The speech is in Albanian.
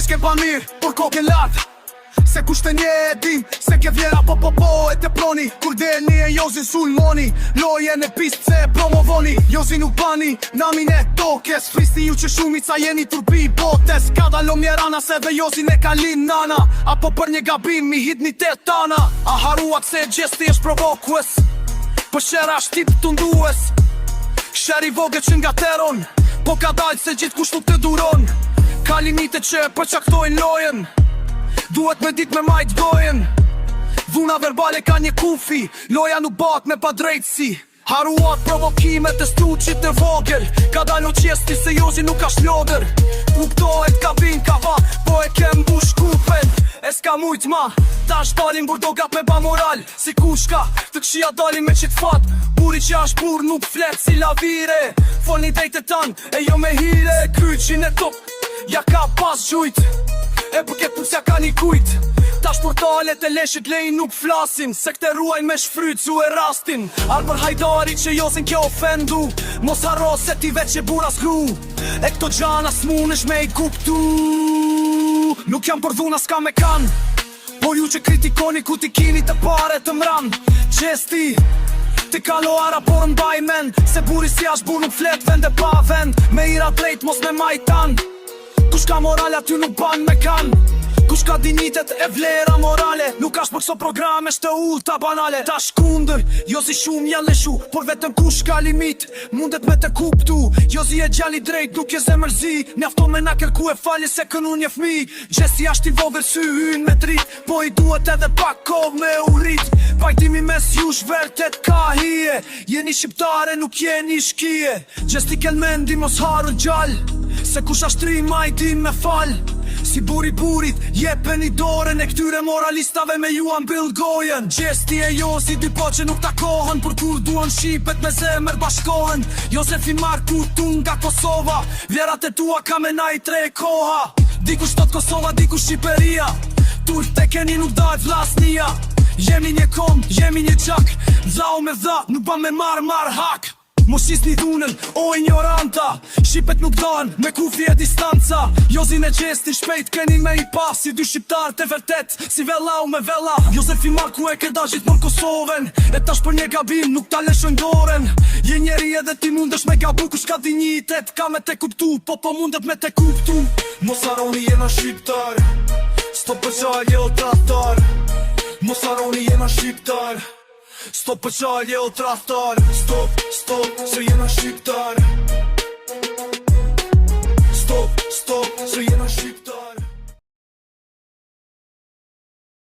s'ke pa mirë, por koke lartë. Se kushte nje e dim, se ke vjera po e te proni. Kur del një e Jozi sulmoni, loje në pist se e promovoni. Jozi nuk bani, namin e tokes, fristi ju që shumica jeni turbi botes. Ka dalo mjerana se dhe Jozi ne kalin nana, apo për një gabim mi hit një tetana. A haruat se gjesti është provokues, për shera është tip të ndues. Sheri voge që nga teron, po ka dalë se gjithë kush nuk të duron. Ka limite që përqaktojnë lojen, duhet me dit me majt gojen. Dhuna verbale ka një kufi, loja nuk bat me pa drejtësi. Haruat provokimet e stuqit e vogel, ka dalo qesti se Jozi nuk ka shlodër. Kuptohet ka vin ka va, po e kem bush kupen. E s'ka mujt ma, ta është dalin burdoga pe ba moral. Si kushka, të kshia dalin me qit fat. Buri që ashtë bur nuk flet si lavire. Folni dejte tan, e jo me hire. Kryqin e top, ja ka pas gjujt, e për këtë pusja ka një kujt. Tash portalet e leshit lejnë nuk flasin, se këte ruajnë me shfrycu e rastin. Albër hajdari që Jozin kjo ofendu, mos harro se ti veç e bura s'gru. E këto gjana s'munesh me i kuptu. Nuk jam për dhuna s'ka me kan, po ju që kritikoni ku ti kini të pare të mran. Qesti, ti kalo ara por n'baj men, se buri si ashtë bur nuk flet vend e pa vend. Me ira drejt mos me majtan, kush ka moral aty nuk ban me kan. Kush ka dinitet e vlera morale, nuk ashtë për këso programe shte ullta banale. Ta shkunder, Jozi shumë janë leshu, por vetëm kush ka limit, mundet me të kuptu. Jozi e gjalli drejt, nuk je zemërzi, njafto me na kërku e fali se kënu një fmi. Gjesti ashtë i vogër sy hyn me drit, po i duhet edhe pak kov me urit. Pajtimi mes jush vertet ka hije, jeni shqiptare nuk jeni shkije. Gjesti ken mendi mos haru gjall, se kush ashtri majti me fal. Si burit, jepen i dorën e këtyre moralistave me ju ambill gojen. Gjesti e Jozi dy po që nuk takohen, për kur duan shqipet me zemër bashkohen. Jozefi Marku tun nga Kosova, vlerat e tua ka me na i tre koha. Dikush tot Kosova, dikush Shqiperia, tur te keni nuk dajt vlasnia. Jemi një kom, jemi një gjak, vlau me dha, nuk ba me mar hak. Mos qisni dhunën, o ignoranta, shqipet nuk dan, me kufi e distanca. Jozin e Gjesti shpejt keni me i pas, si dy shqiptar të vërtet, si vella u me vella. Jozefi Marku e këda gjithë për Kosoven, e tash për një gabim nuk ta leshën doren. Je njeri edhe ti mundesh me gabu, kush ka dignitet, ka me te kuptu, po mundet me te kuptu. Mos haroni jena shqiptar, stop për qalje o trahtar. Mos haroni jena shqiptar, stop për qalje o trahtar. Stop, se jena shqiptar. Stop, se jena shqiptar.